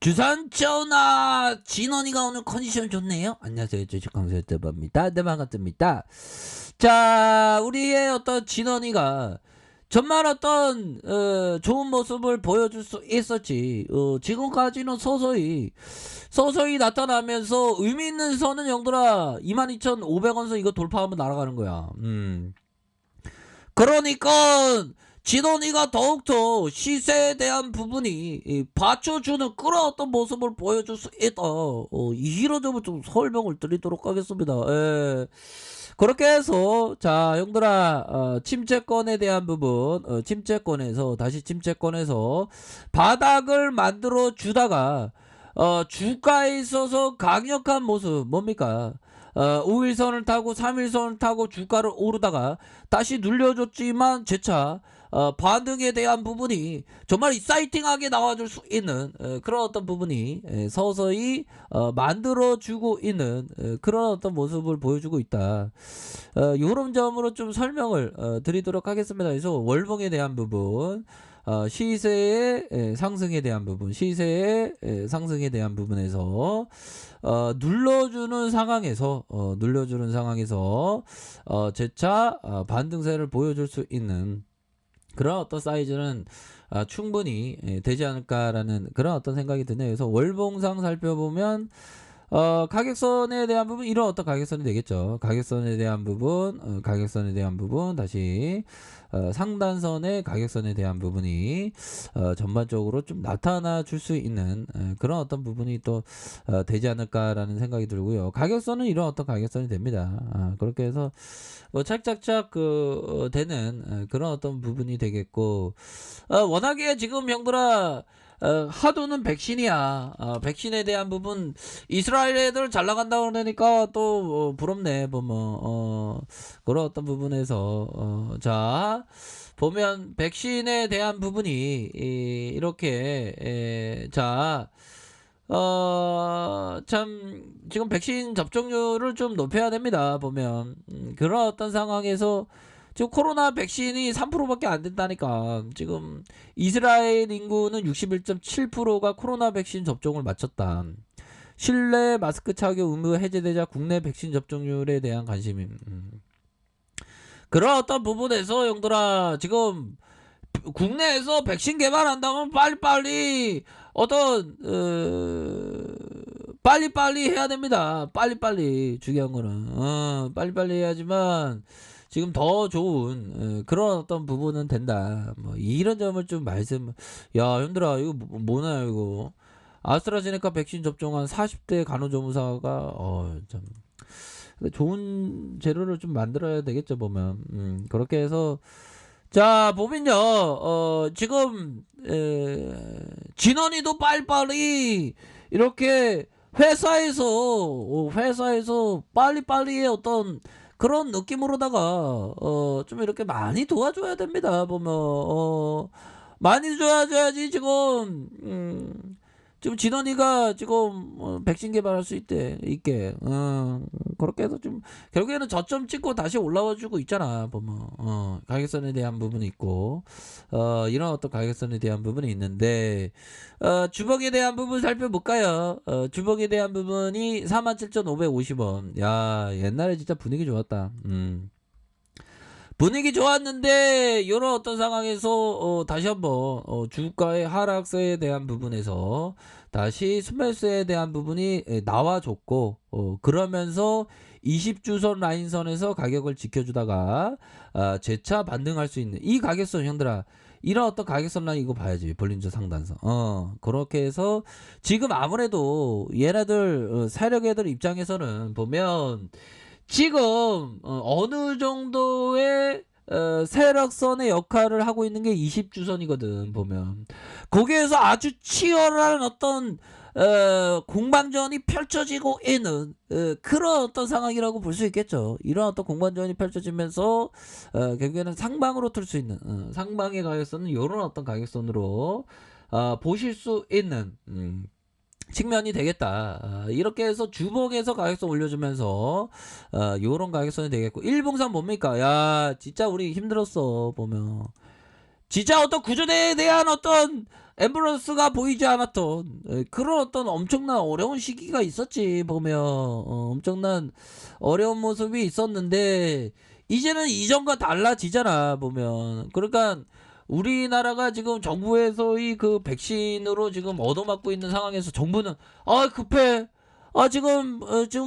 주산전화 진원이가 오늘 컨디션 좋네요. 안녕하세요. 주식강사 대박입니다. 네, 반갑습니다. 자, 우리의 어떤 진원이가 정말 어떤 좋은 모습을 보여줄 수 있었지. 지금까지는 서서히 나타나면서 의미 있는 선은 영들아 22,500원 선 이거 돌파하면 날아가는 거야. 그러니까 진원이가 더욱더 시세에 대한 부분이 받쳐주는 그런 어떤 모습을 보여줄 수 있다. 이런 점을 좀 설명을 드리도록 하겠습니다. 예. 그렇게 해서 자 형들아, 침체권에 대한 부분, 침체권에서 바닥을 만들어 주다가 주가에 있어서 강력한 모습 뭡니까? 5일선을 타고 3일선을 타고 주가를 오르다가 다시 눌려줬지만 재차 반등에 대한 부분이 정말 익사이팅하게 나와줄 수 있는 그런 어떤 부분이 서서히 만들어주고 있는 그런 어떤 모습을 보여주고 있다. 이런 점으로 좀 설명을 드리도록 하겠습니다. 그래서 월봉에 대한 부분, 시세의 상승에 대한 부분, 시세의 상승에 대한 부분에서 눌러주는 상황에서 재차 반등세를 보여줄 수 있는 그런 어떤 사이즈는 충분히 되지 않을까라는 그런 어떤 생각이 드네요. 그래서 월봉상 살펴보면 가격선에 대한 부분, 이런 어떤 가격선이 되겠죠. 가격선에 대한 부분, 다시 상단선의 가격선에 대한 부분이 전반적으로 좀 나타나 줄 수 있는 그런 어떤 부분이 또 되지 않을까라는 생각이 들고요. 가격선은 이런 어떤 가격선이 됩니다. 그렇게 해서 뭐 착착착 되는 그런 어떤 부분이 되겠고, 워낙에 지금 형들아 하도는 백신이야. 백신에 대한 부분 이스라엘 애들 잘 나간다고 그러니까 또 부럽네 보면. 그런 어떤 부분에서 자 보면 백신에 대한 부분이 이렇게 참 지금 백신 접종률을 좀 높여야 됩니다. 보면 그런 어떤 상황에서 지금 코로나 백신이 3%밖에 안 된다니까. 지금 이스라엘 인구는 61.7%가 코로나 백신 접종을 마쳤다. 실내 마스크 착용 의무 해제되자 국내 백신 접종률에 대한 관심이 그런 어떤 부분에서 형들아 지금 국내에서 백신 개발한다면 빨리빨리 어떤 빨리빨리 해야 됩니다. 빨리빨리 중요한 거는 빨리빨리 해야지만 지금 더 좋은 그런 어떤 부분은 된다. 뭐 이런 점을 좀 야 형들아 이거 뭐나요 이거. 아스트라제네카 백신 접종한 40대 간호조무사가 참 좋은 재료를 좀 만들어야 되겠죠 보면. 그렇게 해서 자 보면요 지금 진원이도 빨리빨리 이렇게 회사에서 빨리빨리의 어떤 그런 느낌으로다가 좀 이렇게 많이 도와줘야 됩니다 보면. 많이 도와줘야지 지금 진원이가 지금 백신 개발할 수 있게 그렇게 해서 좀 결국에는 저점 찍고 다시 올라와 주고 있잖아 보면. 가격선에 대한 부분이 있고 이런 어떤 가격선에 대한 부분이 있는데 주봉에 대한 부분 살펴볼까요? 주봉에 대한 부분이 47,550원. 야 옛날에 진짜 분위기 좋았다. 분위기 좋았는데 이런 어떤 상황에서 다시 한번 주가의 하락세에 대한 부분에서 다시 순매수에 대한 부분이 나와줬고 그러면서 20주선 라인선에서 가격을 지켜주다가 재차 반등할 수 있는 이 가격선 형들아, 이런 어떤 가격선 라인 이거 봐야지. 볼린저 상단선. 그렇게 해서 지금 아무래도 얘네들 세력 애들 입장에서는 보면 지금 어느 정도의 세력선의 역할을 하고 있는 게 20주선이거든 보면. 거기에서 아주 치열한 어떤 공방전이 펼쳐지고 있는 그런 어떤 상황이라고 볼 수 있겠죠. 이런 어떤 공방전이 펼쳐지면서 결국에는 상방으로 틀 수 있는 상방의 가격선은 이런 어떤 가격선으로 보실 수 있는 측면이 되겠다. 이렇게 해서 주봉에서 가격선 올려주면서 요런 가격선이 되겠고, 일봉상 뭡니까? 야 진짜 우리 힘들었어 보면. 진짜 어떤 구조대에 대한 어떤 앰뷸런스가 보이지 않았던 그런 어떤 엄청난 어려운 시기가 있었지 보면 엄청난 어려운 모습이 있었는데 이제는 이전과 달라지잖아 보면. 그러니까 우리나라가 지금 정부에서의 그 백신으로 지금 얻어맞고 있는 상황에서 정부는 급해. 지금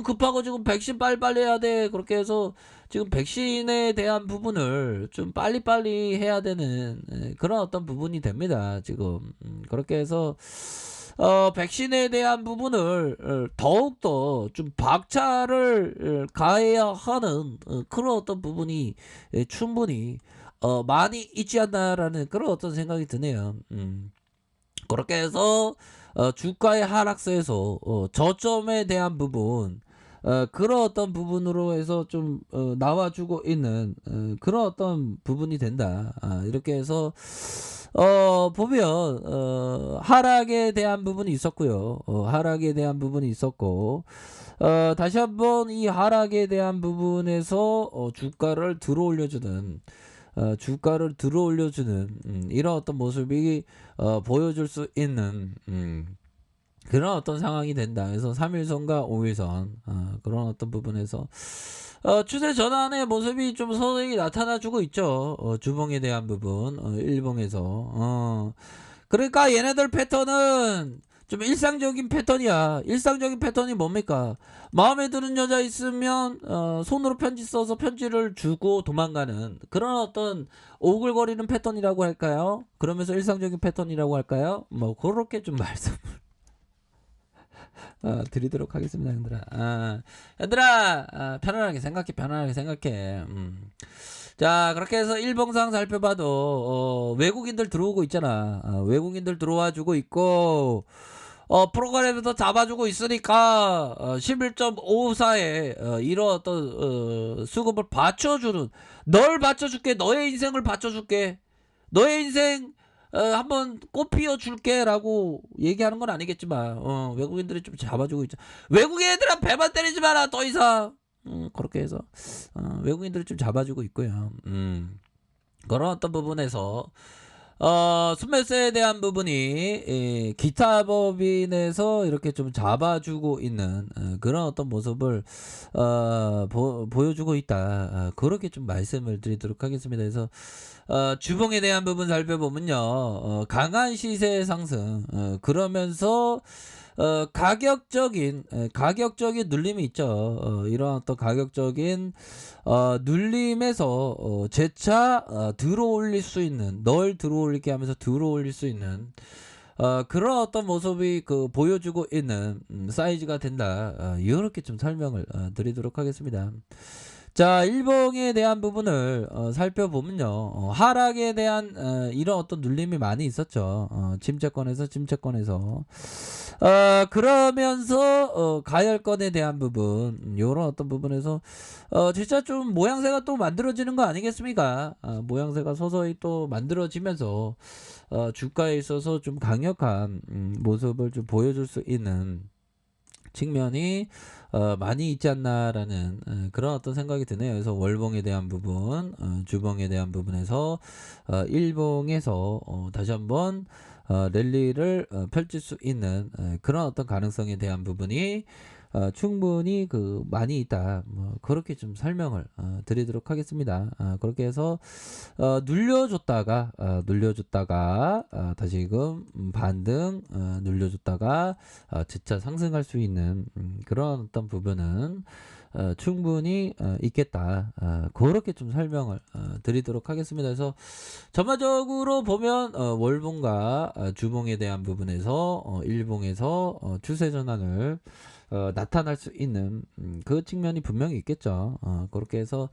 급하고 지금 백신 빨리빨리 해야 돼. 그렇게 해서 지금 백신에 대한 부분을 좀 빨리빨리 해야 되는 그런 어떤 부분이 됩니다. 지금 그렇게 해서 백신에 대한 부분을 더욱더 좀 박차를 가해야 하는 그런 어떤 부분이 충분히 많이 있지 않나라는 그런 어떤 생각이 드네요. 그렇게 해서 주가의 하락세에서 저점에 대한 부분 그런 어떤 부분으로 해서 좀 나와주고 있는 그런 어떤 부분이 된다. 이렇게 해서 보면 하락에 대한 부분이 있었고요. 하락에 대한 부분이 있었고 다시 한번 이 하락에 대한 부분에서 주가를 들어 올려주는 이런 어떤 모습이 보여줄 수 있는 그런 어떤 상황이 된다. 그래서 3일선과 5일선 그런 어떤 부분에서 추세 전환의 모습이 좀 서서히 나타나주고 있죠. 주봉에 대한 부분 일봉에서 그러니까 얘네들 패턴은 좀 일상적인 패턴이야. 일상적인 패턴이 뭡니까? 마음에 드는 여자 있으면 손으로 편지 써서 편지를 주고 도망가는 그런 어떤 오글거리는 패턴이라고 할까요? 그러면서 일상적인 패턴이라고 할까요? 뭐 그렇게 좀 말씀을 드리도록 하겠습니다, 얘들아. 얘들아, 편안하게 생각해. 자, 그렇게 해서 일봉상 살펴봐도 외국인들 들어오고 있잖아. 외국인들 들어와 주고 있고 프로그램에서 잡아주고 있으니까 11.54에 이런 어떤 수급을 받쳐주는 널 받쳐줄게. 너의 인생을 받쳐줄게. 너의 인생 한번 꽃 피워줄게 라고 얘기하는 건 아니겠지만 외국인들이 좀 잡아주고 있죠. 외국인 애들아 배만 때리지 마라 더 이상. 그렇게 해서 외국인들이 좀 잡아주고 있고요. 그런 어떤 부분에서 순매수에 대한 부분이 기타 법인에서 이렇게 좀 잡아주고 있는 그런 어떤 모습을 보여주고 있다. 그렇게 좀 말씀을 드리도록 하겠습니다. 그래서 주봉에 대한 부분 살펴보면요, 강한 시세 상승 그러면서 가격적인 눌림이 있죠. 이런 어떤 가격적인 눌림에서 재차 들어올릴 수 있는 널 들어올리게 하면서 들어올릴 수 있는 그런 어떤 모습이 보여주고 있는 사이즈가 된다. 이렇게 좀 설명을 드리도록 하겠습니다. 자, 일봉에 대한 부분을 살펴보면요, 하락에 대한 이런 어떤 눌림이 많이 있었죠. 침체권에서 그러면서 가열권에 대한 부분 요런 어떤 부분에서 진짜 좀 모양새가 또 만들어지는 거 아니겠습니까? 모양새가 서서히 또 만들어지면서 주가에 있어서 좀 강력한 모습을 좀 보여줄 수 있는 측면이 많이 있지 않나라는 그런 어떤 생각이 드네요. 그래서 월봉에 대한 부분, 주봉에 대한 부분에서 일봉에서 다시 한번 랠리를 펼칠 수 있는 그런 어떤 가능성에 대한 부분이 충분히 많이 있다. 뭐 그렇게 좀 설명을 드리도록 하겠습니다. 그렇게 해서 눌려줬다가 다시금 반등 눌려줬다가 재차 상승할 수 있는 그런 어떤 부분은 충분히 있겠다. 그렇게 좀 설명을 드리도록 하겠습니다. 그래서 전반적으로 보면 월봉과 주봉에 대한 부분에서 일봉에서 추세 전환을 나타날 수 있는 그 측면이 분명히 있겠죠. 그렇게 해서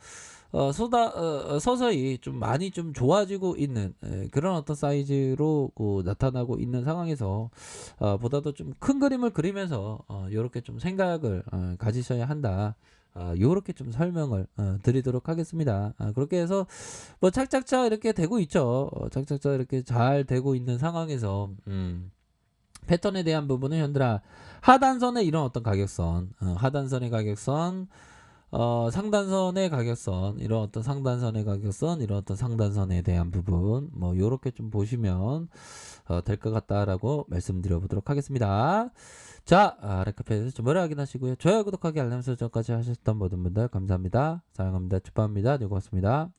서서히 좀 많이 좀 좋아지고 있는 그런 어떤 사이즈로 나타나고 있는 상황에서 보다도 좀 큰 그림을 그리면서 이렇게 좀 생각을 가지셔야 한다. 요렇게 좀 설명을 드리도록 하겠습니다. 그렇게 해서 뭐 착착착 이렇게 되고 있죠. 착착착 이렇게 잘 되고 있는 상황에서 패턴에 대한 부분은 현들아 하단선의 이런 어떤 가격선, 하단선의 가격선 상단선의 가격선, 이런 어떤 상단선의 가격선, 이런 어떤 상단선에 대한 부분, 뭐 요렇게 좀 보시면 될 것 같다라고 말씀드려 보도록 하겠습니다. 자, 레카페에서 좀 오래 확인하시고요. 좋아요, 구독하기, 알람 설정까지 하셨던 모든 분들 감사합니다. 사랑합니다. 축복합니다. 네, 고맙습니다.